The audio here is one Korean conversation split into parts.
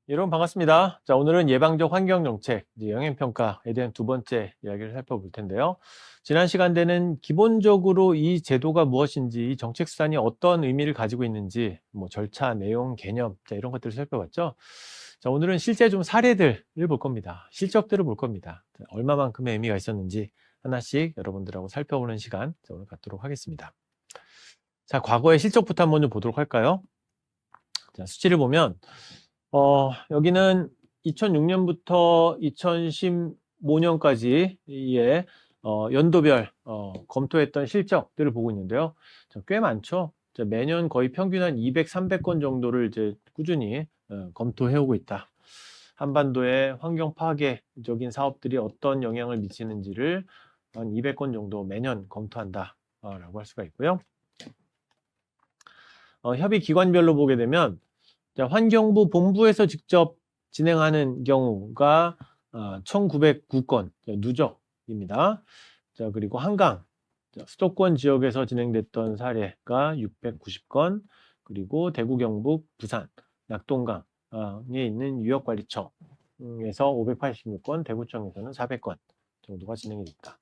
여러분 반갑습니다. 자, 오늘은 예방적 환경정책, 영향평가에 대한 두 번째 이야기를 살펴볼 텐데요. 지난 시간대는 기본적으로 이 제도가 무엇인지, 이 정책 수단이 어떤 의미를 가지고 있는지, 절차, 내용, 개념, 자, 이런 것들을 살펴봤죠. 자, 오늘은 실제 좀 사례들을 볼 겁니다. 실적들을 볼 겁니다. 자, 얼마만큼의 의미가 있었는지 하나씩 여러분들하고 살펴보는 시간, 자, 오늘 갖도록 하겠습니다. 자, 과거의 실적부터 한번 좀 보도록 할까요? 자, 수치를 보면 여기는 2006년부터 2015년까지의 연도별 검토했던 실적들을 보고 있는데요. 자, 꽤 많죠. 자, 매년 거의 평균 한 200, 300건 정도를 이제 꾸준히 검토해 오고 있다. 한반도의 환경 파괴적인 사업들이 어떤 영향을 미치는지를 한 200건 정도 매년 검토한다라고 할 수가 있고요. 협의 기관별로 보게 되면 자, 환경부 본부에서 직접 진행하는 경우가 1909건 누적입니다. 자, 그리고 한강, 수도권 지역에서 진행됐던 사례가 690건, 그리고 대구, 경북, 부산, 낙동강에 있는 유역관리청에서 586건, 대구청에서는 400건 정도가 진행이 됐다.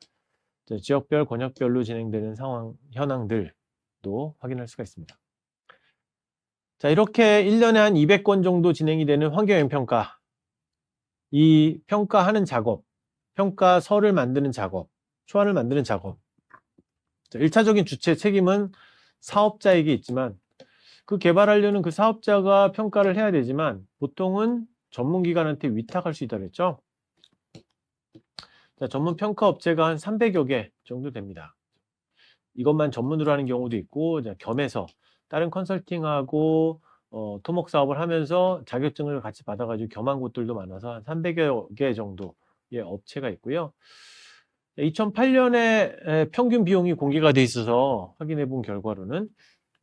자, 지역별, 권역별로 진행되는 상황, 현황들도 확인할 수가 있습니다. 자, 이렇게 1년에 한 200건 정도 진행이 되는 환경영향평가. 이 평가하는 작업, 평가서를 만드는 작업, 초안을 만드는 작업. 자, 1차적인 주체 책임은 사업자에게 있지만 그 개발하려는 그 사업자가 평가를 해야 되지만 보통은 전문기관한테 위탁할 수 있다고 했죠. 자, 전문 평가 업체가 한 300여 개 정도 됩니다. 이것만 전문으로 하는 경우도 있고 겸해서 다른 컨설팅하고 토목 사업을 하면서 자격증을 같이 받아가지고 겸한 곳들도 많아서 한 300여 개 정도의 업체가 있고요. 2008년에 평균 비용이 공개가 돼 있어서 확인해 본 결과로는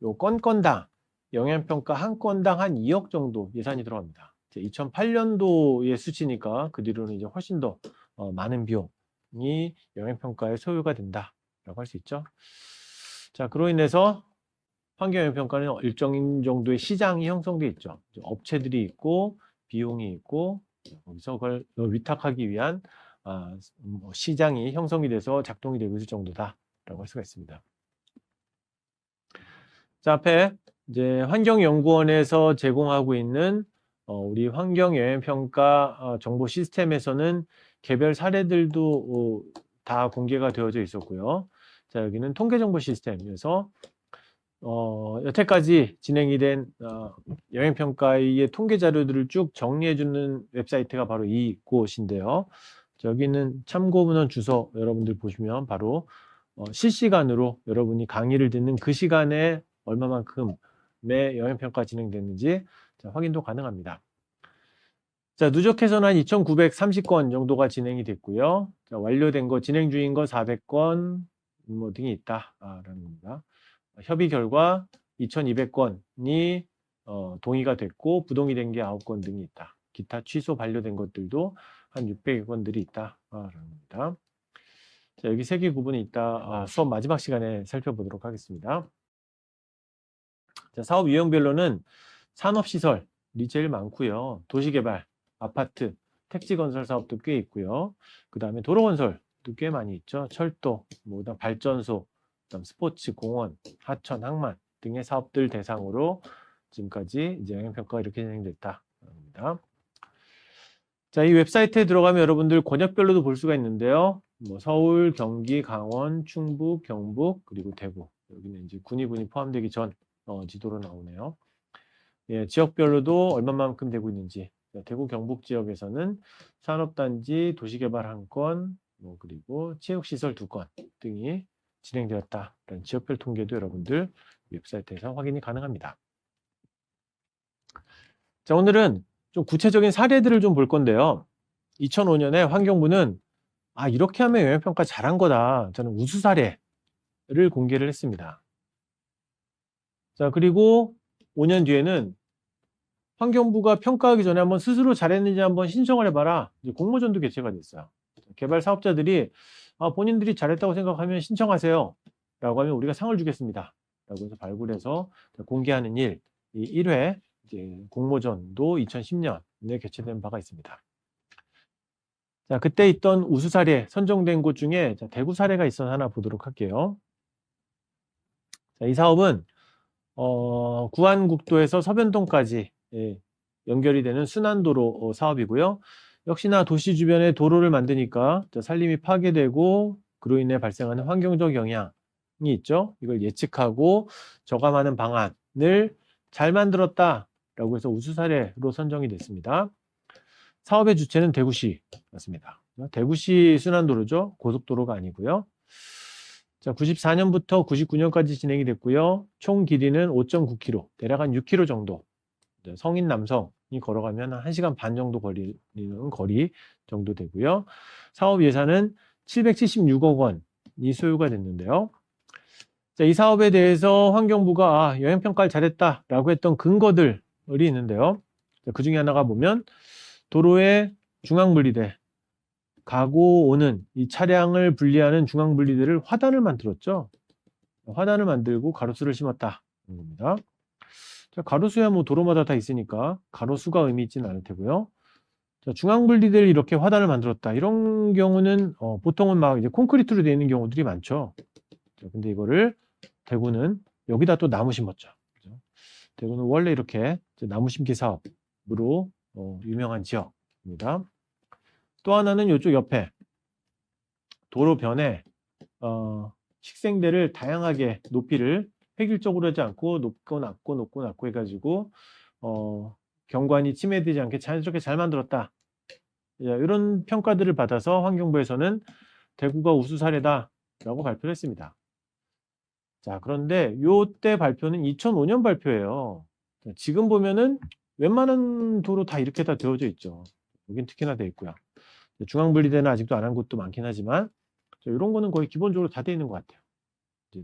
요 건당 영향평가 한 건당 한 2억 정도 예산이 들어갑니다. 2008년도의 수치니까 그 뒤로는 이제 훨씬 더 많은 비용이 영향평가에 소요가 된다라고 할 수 있죠. 자, 그로 인해서 환경영향평가는 일정 정도의 시장이 형성돼 있죠. 업체들이 있고 비용이 있고 거기서 그걸 위탁하기 위한 시장이 형성이 돼서 작동이 되고 있을 정도다라고 할 수가 있습니다. 자, 앞에 이제 환경연구원에서 제공하고 있는 우리 환경영향평가 정보 시스템에서는 개별 사례들도 다 공개가 되어져 있었고요. 자, 여기는 통계정보 시스템에서 여태까지 진행이 된 영향평가의 통계 자료들을 쭉 정리해주는 웹사이트가 바로 이곳인데요. 여기는 참고문헌 주소 여러분들 보시면 바로 실시간으로 여러분이 강의를 듣는 그 시간에 얼마만큼의 영향평가 진행됐는지 확인도 가능합니다. 자, 누적해서는 한 2,930건 정도가 진행이 됐고요. 자, 완료된 거, 진행 중인 거 400건 등이 있다라는 겁니다. 협의 결과 2,200건이 동의가 됐고 부동의 된 게 9건 등이 있다. 기타 취소 반려된 것들도 한 600건들이 있다라는 겁니다. 자, 여기 세 개 구분이 있다. 수업 마지막 시간에 살펴보도록 하겠습니다. 자, 사업 유형별로는 산업시설이 제일 많고요. 도시개발, 아파트, 택지건설 사업도 꽤 있고요. 그 다음에 도로건설도 꽤 많이 있죠. 철도, 그다음 발전소, 그다음 스포츠, 공원, 하천, 항만 등의 사업들 대상으로 지금까지 이제 영향평가가 이렇게 진행됐다입니다. 자, 이 웹사이트에 들어가면 여러분들 권역별로도 볼 수가 있는데요. 서울, 경기, 강원, 충북, 경북, 그리고 대구. 여기는 이제 군이 포함되기 전 지도로 나오네요. 예, 지역별로도 얼마만큼 되고 있는지. 대구 경북 지역에서는 산업단지, 도시개발 1건, 그리고 체육시설 2건 등이 진행되었다라는 지역별 통계도 여러분들 웹사이트에서 확인이 가능합니다. 자, 오늘은 좀 구체적인 사례들을 좀 볼 건데요. 2005년에 환경부는 이렇게 하면 영향평가 잘한 거다. 저는 우수 사례를 공개를 했습니다. 자, 그리고 5년 뒤에는 환경부가 평가하기 전에 한번 스스로 잘했는지 한번 신청을 해봐라. 이제 공모전도 개최가 됐어요. 개발 사업자들이 본인들이 잘했다고 생각하면 신청하세요. 라고 하면 우리가 상을 주겠습니다. 라고 해서 발굴해서 공개하는 일, 이 1회 이제 공모전도 2010년에 개최된 바가 있습니다. 자, 그때 있던 우수 사례 선정된 곳 중에 대구 사례가 있어서 하나 보도록 할게요. 자, 이 사업은 구안국도에서 서변동까지 연결이 되는 순환도로 사업이고요. 역시나 도시 주변에 도로를 만드니까 산림이 파괴되고 그로 인해 발생하는 환경적 영향이 있죠. 이걸 예측하고 저감하는 방안을 잘 만들었다라고 해서 우수 사례로 선정이 됐습니다. 사업의 주체는 대구시였습니다. 대구시 순환도로죠. 고속도로가 아니고요. 자, 94년부터 99년까지 진행이 됐고요. 총 길이는 5.9km, 대략 한 6km 정도. 성인 남성이 걸어가면 한 1시간 반 정도 걸리는 거리 정도 되고요. 사업 예산은 776억 원이 소요가 됐는데요. 자, 이 사업에 대해서 환경부가 영향평가를 잘했다라고 했던 근거들이 있는데요. 그 중에 하나가 보면 도로의 중앙분리대, 가고 오는 이 차량을 분리하는 중앙분리대를 화단을 만들었죠. 화단을 만들고 가로수를 심었다는 겁니다. 자, 가로수야 뭐 도로마다 다 있으니까 가로수가 의미 있지는 않을 테고요. 자, 중앙분리대를 이렇게 화단을 만들었다. 이런 경우는 보통은 막 이제 콘크리트로 되어 있는 경우들이 많죠. 자, 근데 이거를 대구는 여기다 또 나무 심었죠. 그죠? 대구는 원래 이렇게 나무 심기 사업으로 유명한 지역입니다. 또 하나는 이쪽 옆에 도로변에 식생대를 다양하게 높이를 획일적으로 하지 않고 높고 낮고 높고 낮고 해가지고 경관이 침해되지 않게 자연스럽게 잘 만들었다. 이런 평가들을 받아서 환경부에서는 대구가 우수 사례다라고 발표를 했습니다. 자, 그런데 요때 발표는 2005년 발표예요. 지금 보면은 웬만한 도로 다 이렇게 다 되어져 있죠. 여긴 특히나 되어 있고요. 중앙분리대는 아직도 안 한 곳도 많긴 하지만 이런 거는 거의 기본적으로 다 되어 있는 것 같아요.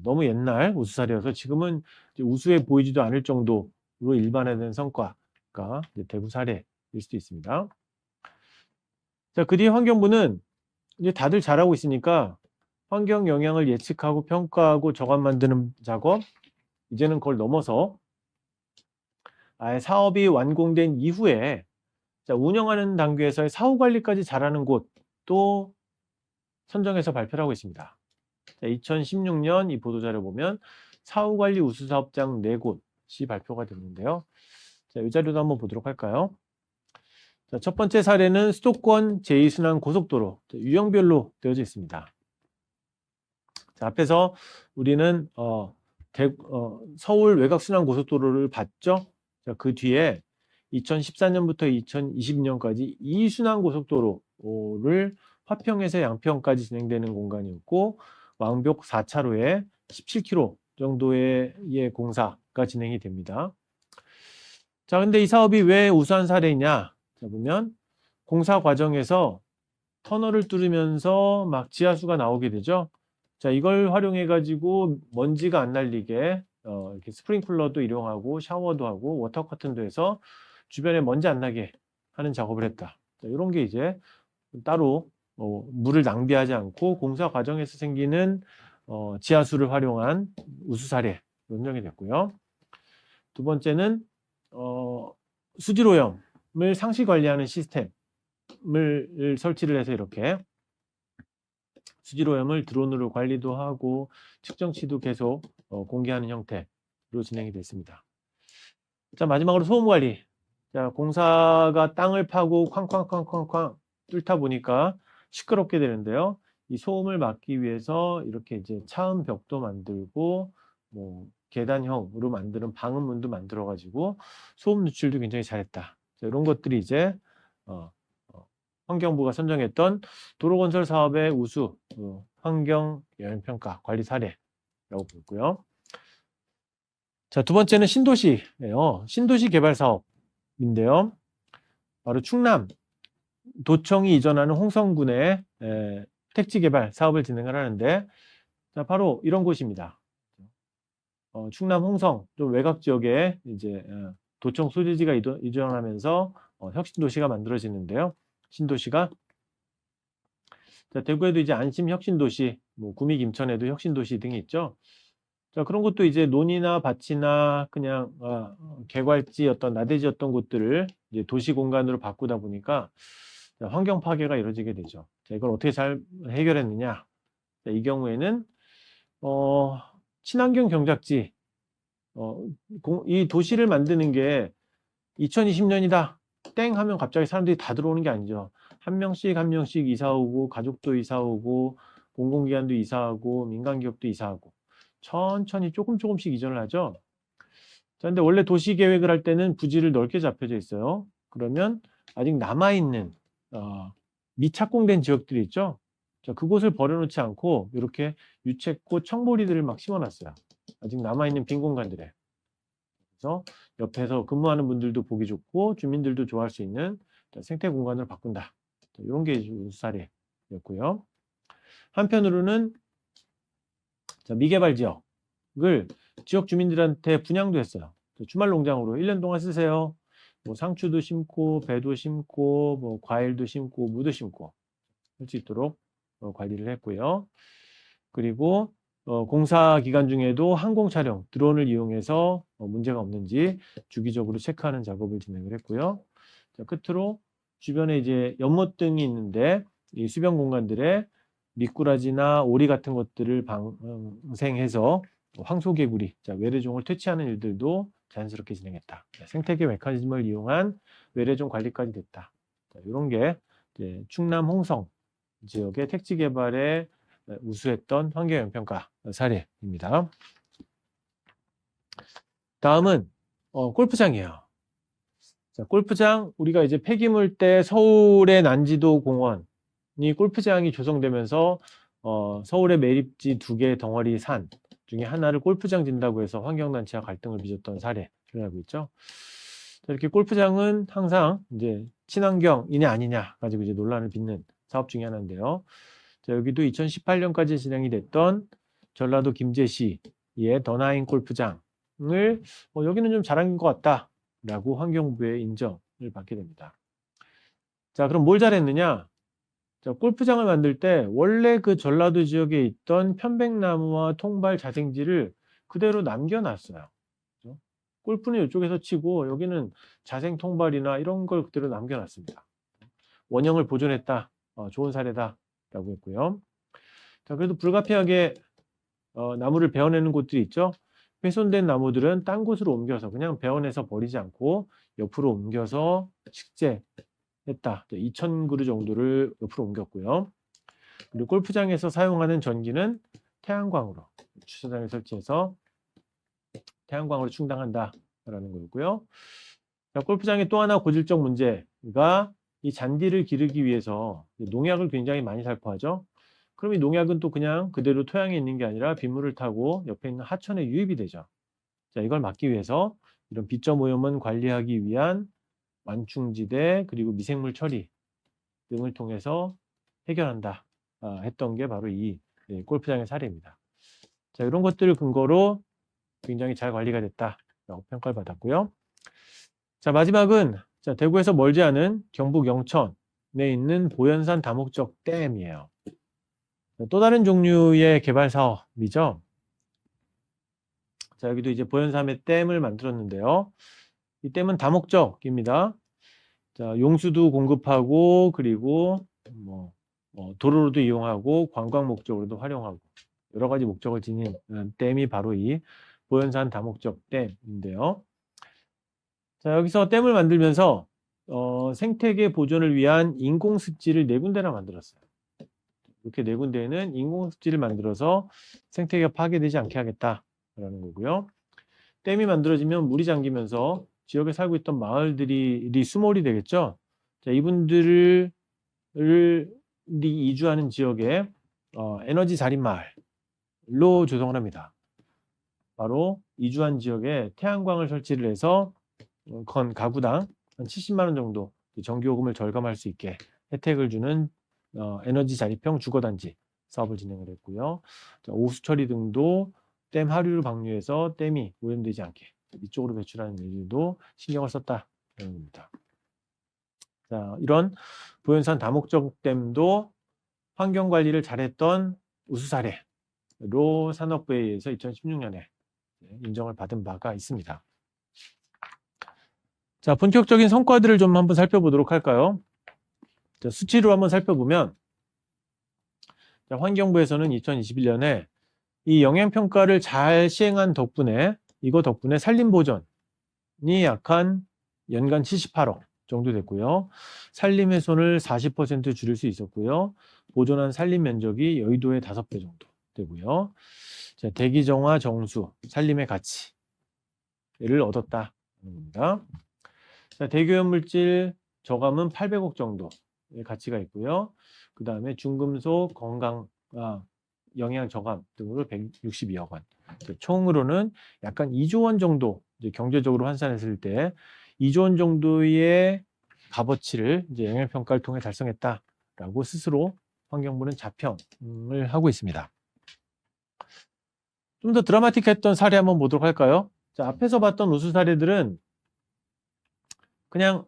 너무 옛날 우수 사례여서 지금은 우수해 보이지도 않을 정도로 일반화된 성과가 대구 사례일 수도 있습니다. 자, 그 뒤에 환경부는 이제 다들 잘하고 있으니까 환경 영향을 예측하고 평가하고 저감 만드는 작업, 이제는 그걸 넘어서 아예 사업이 완공된 이후에 운영하는 단계에서의 사후 관리까지 잘하는 곳도 선정해서 발표를 하고 있습니다. 2016년 이 보도자료 보면 사후관리 우수사업장 4곳이 발표가 됐는데요. 자, 이 자료도 한번 보도록 할까요? 자, 첫 번째 사례는 수도권 제2순환 고속도로, 유형별로 되어져 있습니다. 자, 앞에서 우리는 서울 외곽순환고속도로를 봤죠. 자, 그 뒤에 2014년부터 2020년까지 이순환고속도로를 화평에서 양평까지 진행되는 공간이었고 왕복 4차로에 17km 정도의 공사가 진행이 됩니다. 자, 근데 이 사업이 왜 우수한 사례냐? 자, 보면 공사 과정에서 터널을 뚫으면서 막 지하수가 나오게 되죠. 자, 이걸 활용해 가지고 먼지가 안 날리게 이렇게 스프링클러도 이용하고 샤워도 하고 워터 커튼도 해서 주변에 먼지 안 나게 하는 작업을 했다. 자, 이런 게 이제 따로 물을 낭비하지 않고 공사 과정에서 생기는 지하수를 활용한 우수 사례 선정이 됐고요. 두 번째는 수질오염을 상시 관리하는 시스템을 설치를 해서 이렇게 수질오염을 드론으로 관리도 하고 측정치도 계속 공개하는 형태로 진행이 됐습니다. 자, 마지막으로 소음관리. 자, 공사가 땅을 파고 쾅쾅쾅쾅쾅 뚫다 보니까 시끄럽게 되는데요. 이 소음을 막기 위해서 이렇게 이제 차음 벽도 만들고 뭐 계단형으로 만드는 방음문도 만들어 가지고 소음 누출도 굉장히 잘했다. 자, 이런 것들이 이제 환경부가 선정했던 도로건설 사업의 우수 환경 영향평가 관리 사례라고 보고요. 자, 두 번째는 신도시예요. 신도시 개발 사업인데요. 바로 충남 도청이 이전하는 홍성군의 택지 개발 사업을 진행을 하는데, 자, 바로 이런 곳입니다. 충남 홍성 좀 외곽 지역에 이제 도청 소재지가 이전하면서 혁신도시가 만들어지는데요. 신도시가 자, 대구에도 이제 안심 혁신도시, 뭐 구미 김천에도 혁신도시 등이 있죠. 자, 그런 것도 이제 논이나 밭이나 그냥 개괄지 어떤 나대지였던 곳들을 이제 도시 공간으로 바꾸다 보니까 자, 환경 파괴가 이루어지게 되죠. 자, 이걸 어떻게 잘 해결했느냐? 자, 이 경우에는 어, 친환경 경작지 이 도시를 만드는 게 2020년이다 땡 하면 갑자기 사람들이 다 들어오는 게 아니죠. 한 명씩 한 명씩 이사 오고 가족도 이사 오고 공공기관도 이사하고 민간기업도 이사하고 천천히 조금씩 이전을 하죠. 자, 근데 원래 도시 계획을 할 때는 부지를 넓게 잡혀져 있어요. 그러면 아직 남아있는 미착공된 지역들이 있죠. 자, 그곳을 버려놓지 않고 이렇게 유채꽃, 청보리들을 막 심어놨어요. 아직 남아있는 빈 공간들에. 그래서 옆에서 근무하는 분들도 보기 좋고 주민들도 좋아할 수 있는 생태 공간으로 바꾼다. 이런 게 사례였고요. 한편으로는 미개발 지역을 지역 주민들한테 분양도 했어요. 주말 농장으로 1년 동안 쓰세요. 뭐 상추도 심고 배도 심고 뭐 과일도 심고 무도 심고 할 수 있도록 관리를 했고요. 그리고 공사 기간 중에도 항공 촬영, 드론을 이용해서 문제가 없는지 주기적으로 체크하는 작업을 진행을 했고요. 자, 끝으로 주변에 이제 연못 등이 있는데 이 수변 공간들에 미꾸라지나 오리 같은 것들을 방생해서 황소개구리, 자, 외래종을 퇴치하는 일들도 자연스럽게 진행했다. 생태계 메커니즘을 이용한 외래종 관리까지 됐다. 자, 이런 게 이제 충남 홍성 지역의 택지 개발에 우수했던 환경영향평가 사례입니다. 다음은 골프장이에요. 자, 골프장 우리가 이제 폐기물 때 서울의 난지도 공원이 골프장이 조성되면서 서울의 매립지 2개 덩어리 산 중에 하나를 골프장 짓는다고 해서 환경단체와 갈등을 빚었던 사례를 알고 있죠. 자, 이렇게 골프장은 항상 이제 친환경이냐 아니냐 가지고 이제 논란을 빚는 사업 중에 하나인데요. 자, 여기도 2018년까지 진행이 됐던 전라도 김제시의 더나인 골프장을 여기는 좀 잘한 것 같다라고 환경부의 인정을 받게 됩니다. 자, 그럼 뭘 잘했느냐? 자, 골프장을 만들 때 원래 그 전라도 지역에 있던 편백나무와 통발 자생지를 그대로 남겨놨어요. 그죠? 골프는 이쪽에서 치고 여기는 자생 통발이나 이런 걸 그대로 남겨놨습니다. 원형을 보존했다. 좋은 사례다라고 했고요. 자, 그래도 불가피하게 나무를 베어내는 곳들이 있죠. 훼손된 나무들은 딴 곳으로 옮겨서 그냥 베어내서 버리지 않고 옆으로 옮겨서 식재했다. 2,000그루 정도를 옆으로 옮겼고요. 그리고 골프장에서 사용하는 전기는 태양광으로 주차장에 설치해서 태양광으로 충당한다라는 거고요. 자, 골프장의 또 하나 고질적 문제가 이 잔디를 기르기 위해서 농약을 굉장히 많이 살포하죠. 그럼 이 농약은 또 그냥 그대로 토양에 있는 게 아니라 빗물을 타고 옆에 있는 하천에 유입이 되죠. 자, 이걸 막기 위해서 이런 비점 오염은 관리하기 위한 완충지대 그리고 미생물 처리 등을 통해서 해결한다 했던 게 바로 이 골프장의 사례입니다. 자, 이런 것들을 근거로 굉장히 잘 관리가 됐다라고 평가를 받았고요. 자, 마지막은 자, 대구에서 멀지 않은 경북 영천에 있는 보현산 다목적 댐이에요. 또 다른 종류의 개발 사업이죠. 자, 여기도 이제 보현삼의 댐을 만들었는데요. 이 댐은 다목적입니다. 자, 용수도 공급하고 그리고 도로로도 이용하고 관광 목적으로도 활용하고 여러 가지 목적을 지닌 댐이 바로 이 보현산 다목적 댐인데요. 자, 여기서 댐을 만들면서 생태계 보존을 위한 인공습지를 4군데나 만들었어요. 이렇게 4군데에는 인공습지를 만들어서 생태계가 파괴되지 않게 하겠다라는 거고요. 댐이 만들어지면 물이 잠기면서 지역에 살고 있던 마을들이 수몰이 되겠죠. 자, 이분들을 이주하는 지역에 에너지 자립 마을로 조성을 합니다. 바로 이주한 지역에 태양광을 설치를 해서 건 가구당 한 70만 원 정도 전기요금을 절감할 수 있게 혜택을 주는 에너지 자립형 주거단지 사업을 진행을 했고요. 자, 오수 처리 등도 댐 하류를 방류해서 댐이 오염되지 않게 이쪽으로 배출하는 일도 신경을 썼다는 겁니다. 자, 이런 보현산 다목적 댐도 환경 관리를 잘했던 우수 사례 산업부에 의해서 2016년에 인정을 받은 바가 있습니다. 자, 본격적인 성과들을 좀 한번 살펴보도록 할까요? 자, 수치로 한번 살펴보면 자, 환경부에서는 2021년에 이 영양평가를 잘 시행한 덕분에 산림보전이 약 한 연간 78억 정도 됐고요. 산림훼손을 40% 줄일 수 있었고요. 보존한 산림 면적이 여의도의 5배 정도 되고요. 자, 대기정화 정수, 산림의 가치를 얻었다는 겁니다. 자, 대기오염물질 저감은 800억 정도의 가치가 있고요. 그 다음에 중금속, 영양 저감 등으로 162억 원. 총으로는 약간 2조 원 정도 이제 경제적으로 환산했을 때 2조 원 정도의 값어치를 이제 영양평가를 통해 달성했다라고 스스로 환경부는 자평을 하고 있습니다. 좀 더 드라마틱했던 사례 한번 보도록 할까요? 자, 앞에서 봤던 우수 사례들은 그냥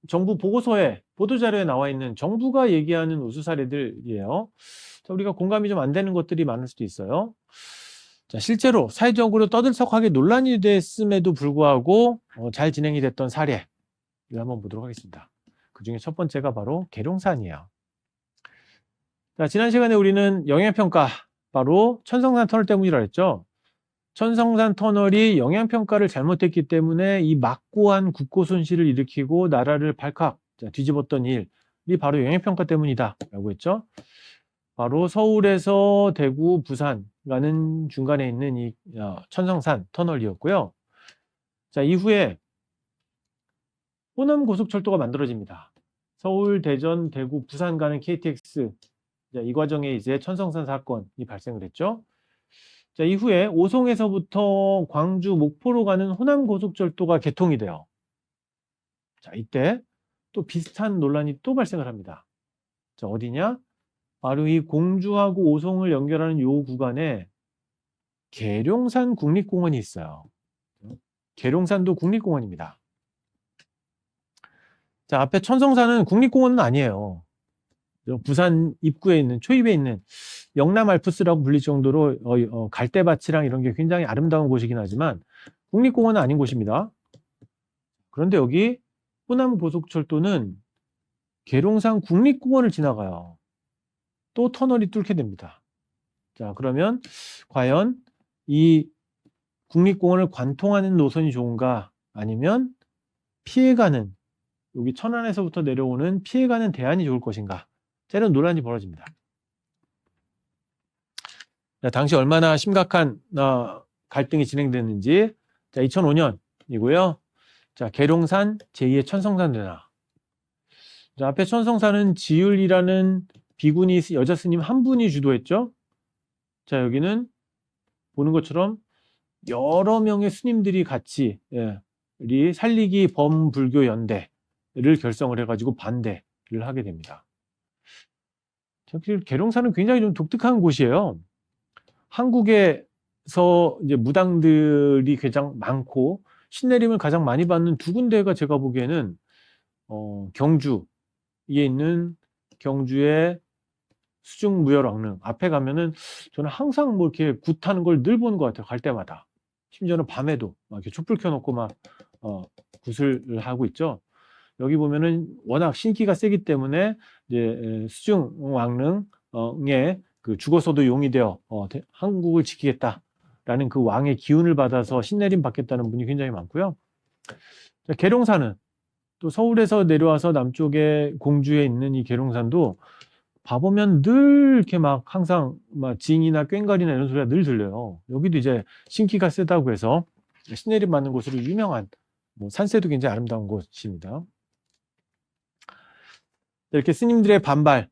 정부 보고서에 보도자료에 나와 있는 정부가 얘기하는 우수 사례들이에요. 자, 우리가 공감이 좀 안 되는 것들이 많을 수도 있어요. 자, 실제로 사회적으로 떠들썩하게 논란이 됐음에도 불구하고 잘 진행이 됐던 사례를 한번 보도록 하겠습니다. 그 중에 첫 번째가 바로 계룡산이에요. 자, 지난 시간에 우리는 영양평가, 바로 천성산 터널 때문이라 했죠. 천성산 터널이 영양평가를 잘못했기 때문에 이 막고한 국고 손실을 일으키고 나라를 발칵 뒤집었던 일이 바로 영양평가 때문이다 라고 했죠. 바로 서울에서 대구, 부산 가는 중간에 있는 이 천성산 터널이었고요. 자, 이후에 호남 고속철도가 만들어집니다. 서울, 대전, 대구, 부산 가는 KTX, 이 과정에 이제 천성산 사건이 발생을 했죠. 자, 이후에 오송에서부터 광주, 목포로 가는 호남 고속철도가 개통이 돼요. 자, 이때 또 비슷한 논란이 또 발생을 합니다. 자, 어디냐? 바로 이 공주하고 오송을 연결하는 요 구간에 계룡산 국립공원이 있어요. 계룡산도 국립공원입니다. 자, 앞에 천성산은 국립공원은 아니에요. 부산 입구에 있는, 초입에 있는 영남 알프스라고 불릴 정도로 갈대밭이랑 이런 게 굉장히 아름다운 곳이긴 하지만 국립공원은 아닌 곳입니다. 그런데 여기 호남 고속철도는 계룡산 국립공원을 지나가요. 또 터널이 뚫게 됩니다. 자, 그러면 과연 이 국립공원을 관통하는 노선이 좋은가, 아니면 피해가는, 여기 천안에서부터 내려오는 피해가는 대안이 좋을 것인가, 이런 논란이 벌어집니다. 자, 당시 얼마나 심각한 갈등이 진행됐는지, 자, 2005년이고요. 자, 계룡산 제2의 천성산 되나. 자, 앞에 천성산은 지율이라는 비구니 여자 스님 한 분이 주도했죠. 자, 여기는 보는 것처럼 여러 명의 스님들이 같이 우리 살리기 범불교 연대를 결성을 해가지고 반대를 하게 됩니다. 계룡산은 굉장히 좀 독특한 곳이에요. 한국에서 이제 무당들이 가장 많고 신내림을 가장 많이 받는 두 군데가 제가 보기에는 경주에 있는 경주의 수중무열왕릉 앞에 가면은 저는 항상 뭐 이렇게 굿하는 걸 늘 보는 것 같아요. 갈 때마다. 심지어는 밤에도 막 이렇게 촛불 켜놓고 막 굿을 하고 있죠. 여기 보면은 워낙 신기가 세기 때문에 이제 수중왕릉에 그 죽어서도 용이 되어 한국을 지키겠다라는 그 왕의 기운을 받아서 신내림 받겠다는 분이 굉장히 많고요. 자, 계룡산은 또 서울에서 내려와서 남쪽에 공주에 있는 이 계룡산도 봐보면 늘 이렇게 막 항상 막 징이나 꽹과리나 이런 소리가 늘 들려요. 여기도 이제 신기가 세다고 해서 신내림 받는 곳으로 유명한, 뭐 산세도 굉장히 아름다운 곳입니다. 이렇게 스님들의 반발이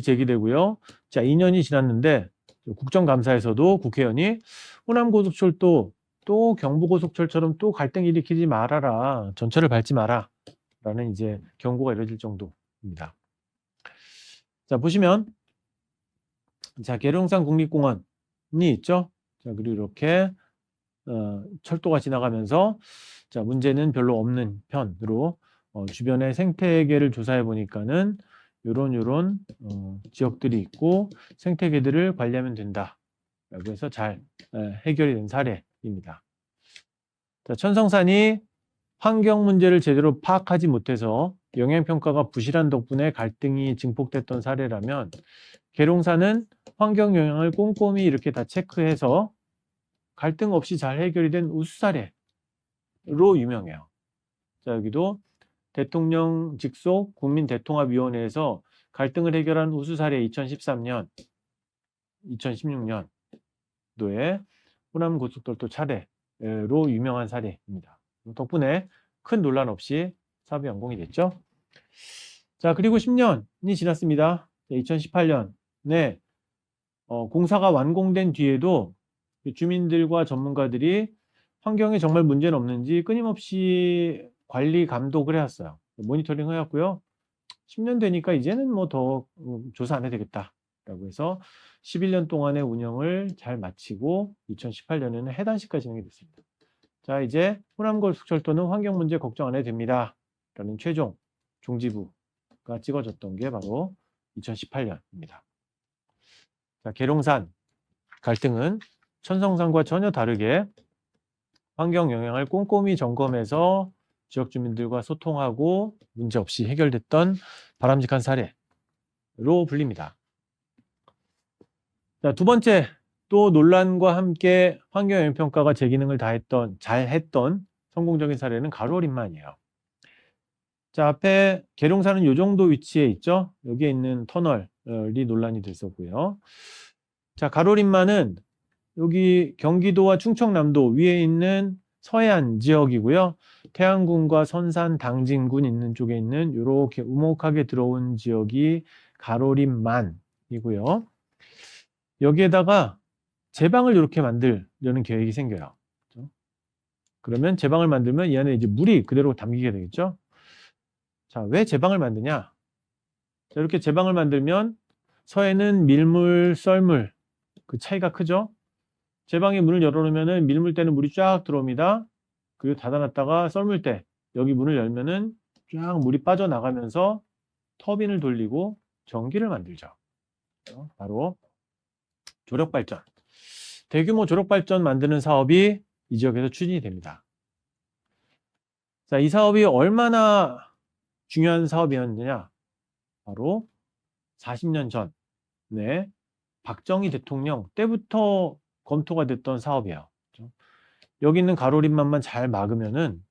제기되고요. 자, 2년이 지났는데 국정감사에서도 국회의원이 호남고속철도 또 경부고속철처럼 또 갈등 일으키지 말아라, 전철을 밟지 마라 라는 이제 경고가 이뤄질 정도입니다. 자, 보시면 자, 계룡산 국립공원이 있죠. 자, 그리고 이렇게 철도가 지나가면서 자, 문제는 별로 없는 편으로 주변의 생태계를 조사해 보니까는 요런 지역들이 있고 생태계들을 관리하면 된다 해서 잘 해결이 된 사례입니다. 자, 천성산이 환경 문제를 제대로 파악하지 못해서 영향평가가 부실한 덕분에 갈등이 증폭됐던 사례라면, 계룡산은 환경 영향을 꼼꼼히 이렇게 다 체크해서 갈등 없이 잘 해결이 된 우수 사례로 유명해요. 자, 여기도 대통령 직속 국민대통합위원회에서 갈등을 해결한 우수 사례 2013년, 2016년도에 호남 고속철도 차례로 유명한 사례입니다. 덕분에 큰 논란 없이 사업이 완공이 됐죠. 자, 그리고 10년이 지났습니다. 2018년에 공사가 완공된 뒤에도 주민들과 전문가들이 환경에 정말 문제는 없는지 끊임없이 관리 감독을 해왔어요. 모니터링 해왔고요. 10년 되니까 이제는 뭐 더 조사 안 해도 되겠다라고 해서 11년 동안의 운영을 잘 마치고 2018년에는 해단식까지 진행이 됐습니다. 자, 이제 호남고속철도는 환경 문제 걱정 안 해도 됩니다. 라는 최종 종지부가 찍어졌던 게 바로 2018년입니다. 자, 계룡산 갈등은 천성산과 전혀 다르게 환경 영향을 꼼꼼히 점검해서 지역 주민들과 소통하고 문제 없이 해결됐던 바람직한 사례로 불립니다. 자, 두 번째, 또 논란과 함께 환경영향평가가 제 기능을 잘했던 성공적인 사례는 가로림만이에요. 자, 앞에 계룡산은 이 정도 위치에 있죠. 여기에 있는 터널이 논란이 됐었고요. 자, 가로림만은 여기 경기도와 충청남도 위에 있는 서해안 지역이고요. 태안군과 선산, 당진군 있는 쪽에 있는 이렇게 우목하게 들어온 지역이 가로림만이고요. 여기에다가 제방을 이렇게 만들려는 계획이 생겨요. 그러면 제방을 만들면 이 안에 이제 물이 그대로 담기게 되겠죠. 자, 왜 제방을 만드냐? 자, 이렇게 제방을 만들면 서해는 밀물, 썰물 그 차이가 크죠. 제방에 문을 열어놓으면은 밀물 때는 물이 쫙 들어옵니다. 그리고 닫아놨다가 썰물 때 여기 문을 열면은 쫙 물이 빠져나가면서 터빈을 돌리고 전기를 만들죠. 바로 조력발전. 대규모 조력발전 만드는 사업이 이 지역에서 추진이 됩니다. 자, 이 사업이 얼마나 중요한 사업이었느냐? 바로 40년 전에 박정희 대통령 때부터 검토가 됐던 사업이에요. 여기 있는 가로림만만 잘 막으면은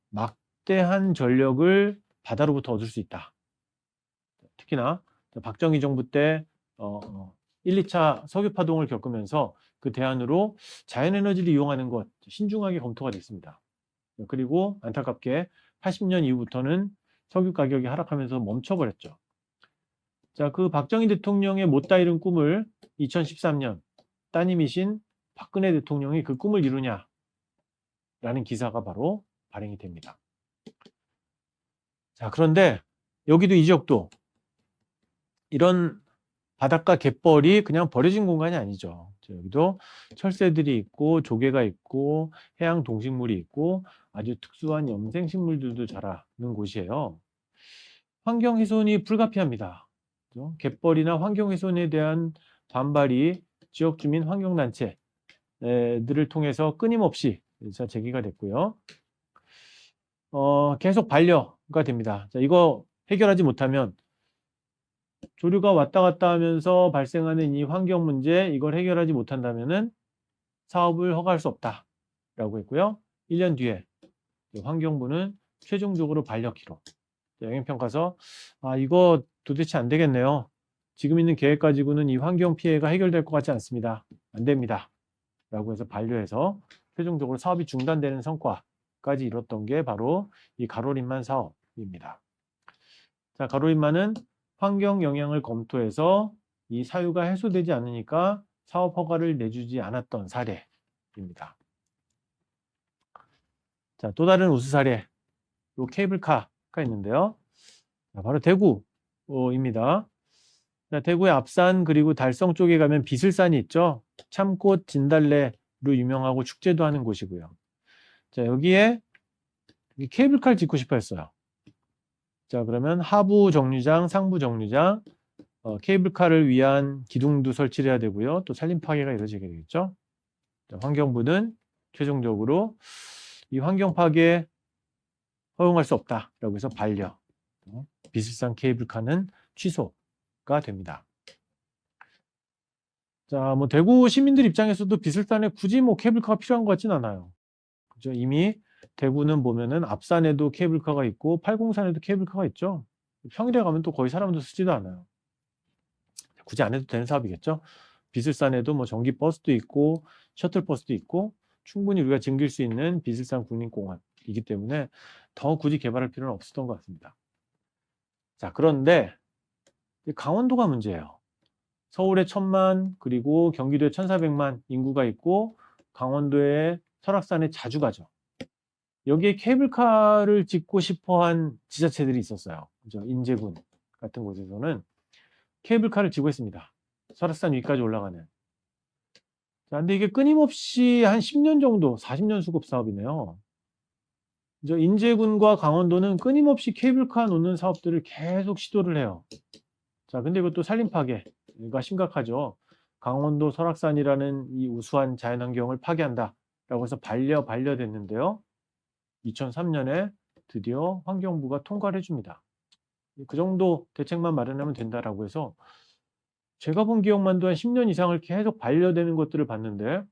막대한 전력을 바다로부터 얻을 수 있다. 특히나 박정희 정부 때 1, 2차 석유 파동을 겪으면서 그 대안으로 자연에너지를 이용하는 것 신중하게 검토가 됐습니다. 그리고 안타깝게 80년 이후부터는 석유 가격이 하락하면서 멈춰버렸죠. 자, 그 박정희 대통령의 못다 이룬 꿈을 2013년 따님이신 박근혜 대통령이 그 꿈을 이루냐? 라는 기사가 바로 발행이 됩니다. 자, 그런데 여기도 이 지역도 이런 바닷가 갯벌이 그냥 버려진 공간이 아니죠. 여기도 철새들이 있고 조개가 있고 해양 동식물이 있고 아주 특수한 염생식물들도 자라는 곳이에요. 환경훼손이 불가피합니다. 갯벌이나 환경훼손에 대한 반발이 지역 주민 환경단체들을 통해서 끊임없이 제기가 됐고요. 계속 반려가 됩니다. 자, 이거 해결하지 못하면 조류가 왔다 갔다 하면서 발생하는 이 환경 문제, 이걸 해결하지 못한다면은 사업을 허가할 수 없다라고 했고요. 1년 뒤에 환경부는 최종적으로 반려키로 영향평가서 이거 도대체 안 되겠네요. 지금 있는 계획 가지고는 이 환경 피해가 해결될 것 같지 않습니다. 안 됩니다. 라고 해서 반려해서 최종적으로 사업이 중단되는 성과까지 이뤘던 게 바로 이 가로림만 사업입니다. 자, 가로림만은 환경 영향을 검토해서 이 사유가 해소되지 않으니까 사업 허가를 내주지 않았던 사례입니다. 자, 또 다른 우수 사례로 케이블카가 있는데요. 자, 바로 대구입니다. 자, 대구의 앞산 그리고 달성 쪽에 가면 비슬산이 있죠. 참꽃 진달래로 유명하고 축제도 하는 곳이고요. 자, 여기에 케이블카를 짓고 싶어 했어요. 자, 그러면 하부 정류장, 상부 정류장, 케이블카를 위한 기둥도 설치를 해야 되고요. 또 산림 파괴가 이루어지게 되겠죠. 자, 환경부는 최종적으로 이 환경 파괴 허용할 수 없다라고 해서 반려. 비슬산 케이블카는 취소가 됩니다. 자, 뭐 대구 시민들 입장에서도 비슬산에 굳이 뭐 케이블카가 필요한 것 같진 않아요. 그죠? 이미 대구는 보면은 앞산에도 케이블카가 있고 팔공산에도 케이블카가 있죠. 평일에 가면 또 거의 사람도 쓰지도 않아요. 굳이 안 해도 되는 사업이겠죠. 비슬산에도 뭐 전기 버스도 있고 셔틀버스도 있고 충분히 우리가 즐길 수 있는 비슬산 국립공원이기 때문에 더 굳이 개발할 필요는 없었던 것 같습니다. 자, 그런데 강원도가 문제예요. 서울에 1000만 그리고 경기도에 1400만 인구가 있고 강원도에 설악산에 자주 가죠. 여기에 케이블카를 짓고 싶어한 지자체들이 있었어요. 그죠? 인제군 같은 곳에서는 케이블카를 지고 있습니다. 설악산 위까지 올라가는. 자, 근데 이게 끊임없이 한 10년 정도, 40년 수급 사업이네요. 그죠? 인제군과 강원도는 끊임없이 케이블카 놓는 사업들을 계속 시도를 해요. 자, 근데 이것도 산림 파괴가 심각하죠. 강원도 설악산이라는 이 우수한 자연환경을 파괴한다라고 해서 반려됐는데요. 2003년에 드디어 환경부가 통과를 해줍니다. 그 정도 대책만 마련하면 된다라고 해서 제가 본 기억만도 한 10년 이상을 계속 반려되는 것들을 봤는데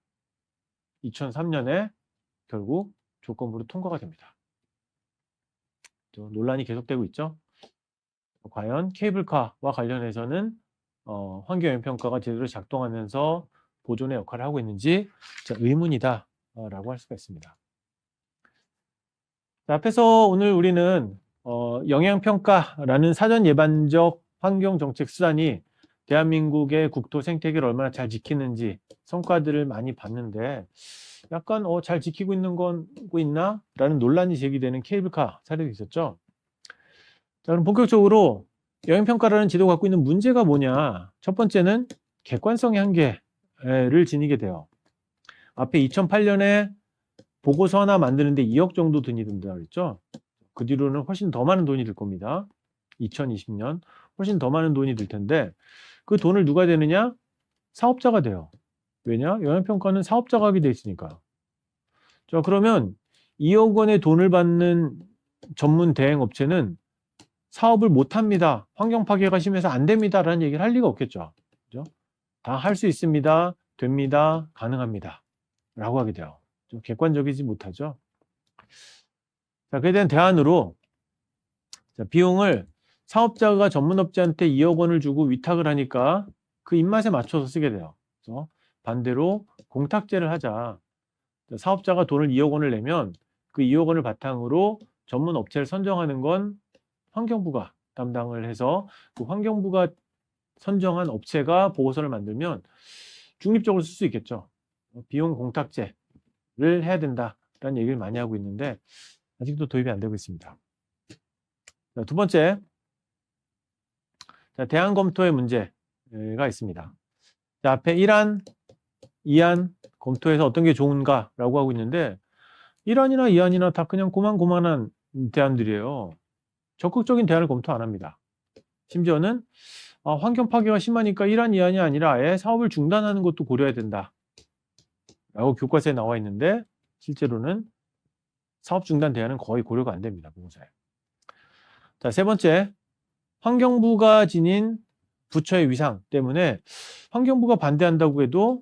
2003년에 결국 조건부로 통과가 됩니다. 논란이 계속되고 있죠. 과연 케이블카와 관련해서는 환경영향평가가 제대로 작동하면서 보존의 역할을 하고 있는지 의문이다 라고 할 수가 있습니다. 자, 앞에서 오늘 우리는 영향평가라는 사전 예반적 환경정책 수단이 대한민국의 국토 생태계를 얼마나 잘 지키는지 성과들을 많이 봤는데 약간 잘 지키고 있는 건 있나? 라는 논란이 제기되는 케이블카 사례도 있었죠. 자, 그럼 본격적으로 영향평가라는 제도가 갖고 있는 문제가 뭐냐? 첫 번째는 객관성의 한계를 지니게 돼요. 앞에 2008년에 보고서 하나 만드는데 2억 정도 돈이 든다고 그랬죠? 그 뒤로는 훨씬 더 많은 돈이 들 겁니다. 2020년 훨씬 더 많은 돈이 들 텐데 그 돈을 누가 되느냐? 사업자가 돼요. 왜냐? 영향평가는 사업자가 하게 돼 있으니까. 자, 그러면 2억 원의 돈을 받는 전문 대행 업체는 사업을 못 합니다. 환경 파괴가 심해서 안 됩니다. 라는 얘기를 할 리가 없겠죠. 그죠? 다 할 수 있습니다. 됩니다. 가능합니다. 라고 하게 돼요. 좀 객관적이지 못하죠. 자, 그에 대한 대안으로 비용을 사업자가 전문업체한테 2억 원을 주고 위탁을 하니까 그 입맛에 맞춰서 쓰게 돼요. 그래서 반대로 공탁제를 하자. 사업자가 돈을 2억 원을 내면 그 2억 원을 바탕으로 전문업체를 선정하는 건 환경부가 담당을 해서 그 환경부가 선정한 업체가 보고서를 만들면 중립적으로 쓸 수 있겠죠. 비용 공탁제를 해야 된다라는 얘기를 많이 하고 있는데 아직도 도입이 안 되고 있습니다. 자, 두 번째, 자, 대안 검토의 문제가 있습니다. 자, 앞에 1안, 2안 검토해서 어떤 게 좋은가라고 하고 있는데 1안이나 2안이나 다 그냥 고만고만한 대안들이에요. 적극적인 대안을 검토 안 합니다. 심지어는 환경 파괴가 심하니까 1안, 2안이 아니라 아예 사업을 중단하는 것도 고려해야 된다. 라고 교과서에 나와 있는데 실제로는 사업 중단 대안은 거의 고려가 안 됩니다. 보고서에. 자, 세 번째, 환경부가 지닌 부처의 위상 때문에 환경부가 반대한다고 해도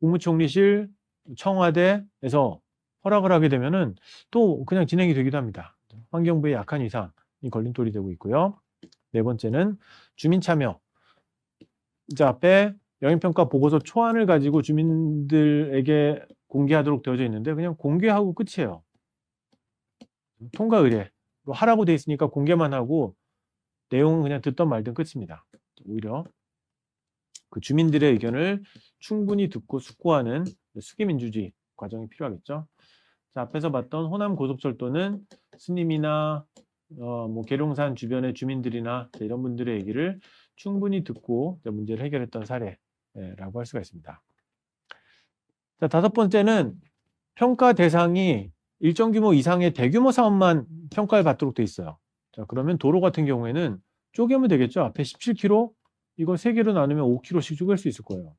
국무총리실, 청와대에서 허락을 하게 되면은 또 그냥 진행이 되기도 합니다. 환경부의 약한 위상이 걸림돌이 되고 있고요. 네 번째는 주민 참여. 자, 앞에 영향평가 보고서 초안을 가지고 주민들에게 공개하도록 되어져 있는데 그냥 공개하고 끝이에요. 통과 의뢰로 하라고 돼 있으니까 공개만 하고 내용은 그냥 듣던 말든 끝입니다. 오히려 그 주민들의 의견을 충분히 듣고 숙고하는 수기민주주의 과정이 필요하겠죠. 자, 앞에서 봤던 호남 고속철도는 스님이나 뭐 계룡산 주변의 주민들이나 이런 분들의 얘기를 충분히 듣고 문제를 해결했던 사례라고 할 수가 있습니다. 자, 다섯 번째는 평가 대상이 일정 규모 이상의 대규모 사업만 평가를 받도록 돼 있어요. 자, 그러면 도로 같은 경우에는 쪼개면 되겠죠. 앞에 17km, 이거 3개로 나누면 5kg씩 쪼갤 수 있을 거예요.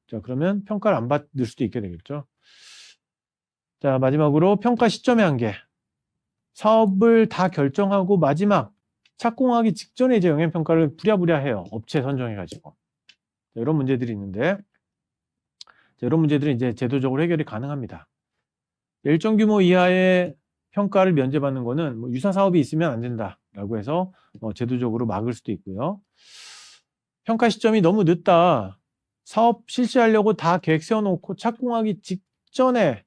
자, 그러면 평가를 안 받을 수도 있게 되겠죠. 자, 마지막으로 평가 시점의 한계. 사업을 다 결정하고 마지막 착공하기 직전에 이제 영향평가를 부랴부랴 해요. 업체 선정해가지고. 자, 이런 문제들이 있는데, 자, 이런 문제들은 이제 제도적으로 해결이 가능합니다. 일정 규모 이하의 평가를 면제받는 거는 뭐 유사 사업이 있으면 안 된다라고 해서 제도적으로 막을 수도 있고요. 평가 시점이 너무 늦다. 사업 실시하려고 다 계획 세워놓고 착공하기 직전에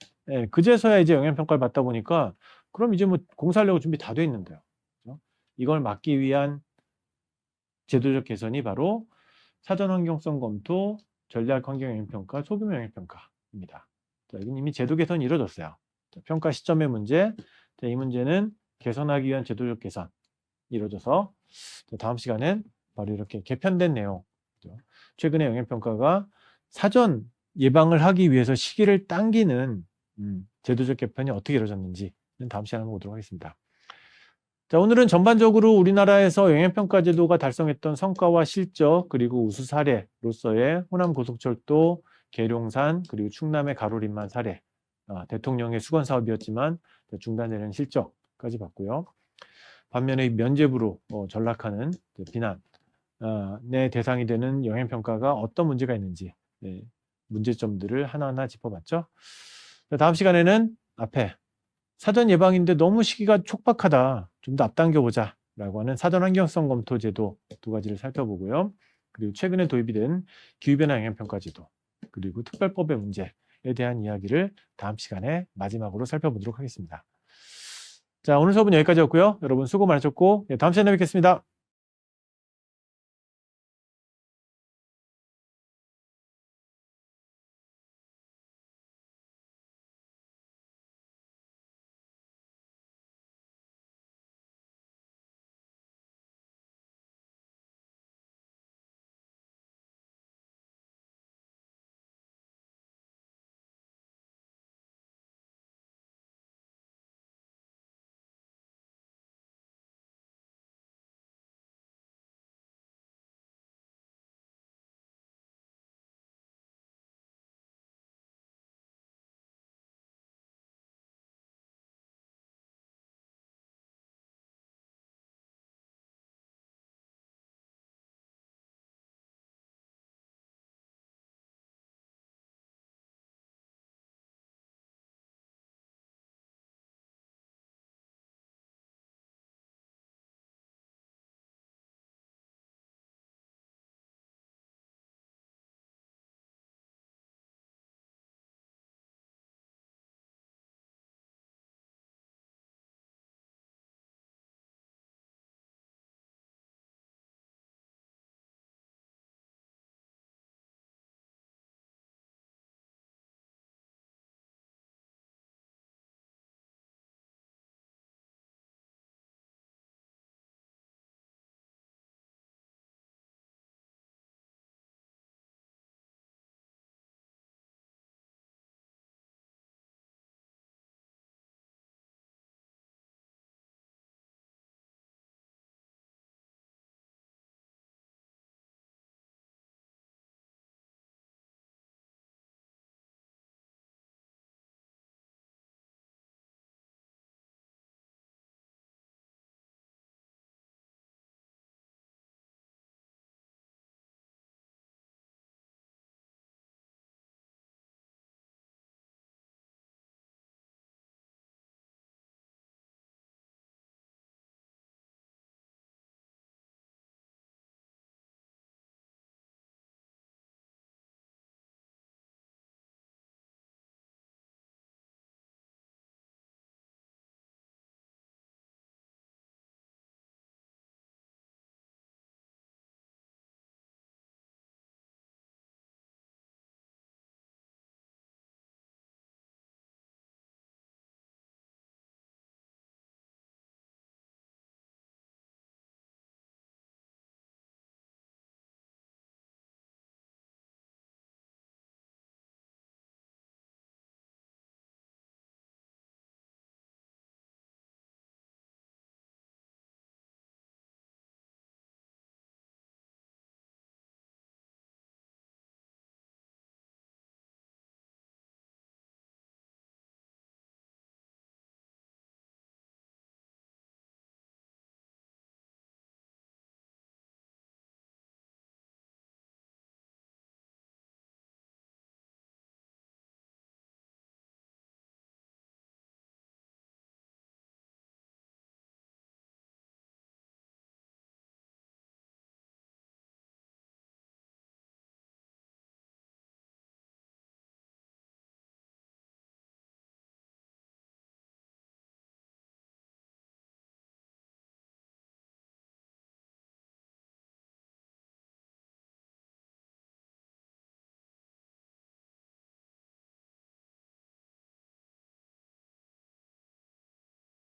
그제서야 이제 영향평가를 받다 보니까 그럼 이제 뭐 공사하려고 준비 다 돼 있는데요. 그렇죠? 이걸 막기 위한 제도적 개선이 바로 사전 환경성 검토, 전략 환경 영향평가, 소규모 영향평가입니다. 자, 이건 이미 제도 개선이 이루어졌어요. 자, 평가 시점의 문제, 자, 이 문제는 개선하기 위한 제도적 개선 이루어져서 자, 다음 시간엔 바로 이렇게 개편된 내용, 최근에 영향평가가 사전 예방을 하기 위해서 시기를 당기는 제도적 개편이 어떻게 이루어졌는지는 다음 시간에 한번 보도록 하겠습니다. 자, 오늘은 전반적으로 우리나라에서 영향평가 제도가 달성했던 성과와 실적, 그리고 우수 사례로서의 호남고속철도, 계룡산, 그리고 충남의 가로림만 사례, 대통령의 수건 사업이었지만 중단되는 실적까지 봤고요. 반면에 면죄부로 전락하는 비난의 대상이 되는 영향평가가 어떤 문제가 있는지 문제점들을 하나하나 짚어봤죠. 다음 시간에는 앞에 사전 예방인데 너무 시기가 촉박하다, 좀 더 앞당겨보자 라고 하는 사전 환경성 검토 제도 2가지를 살펴보고요. 그리고 최근에 도입이 된 기후변화 영향평가 제도, 그리고 특별법의 문제에 대한 이야기를 다음 시간에 마지막으로 살펴보도록 하겠습니다. 자, 오늘 수업은 여기까지였고요. 여러분 수고 많으셨고 다음 시간에 뵙겠습니다.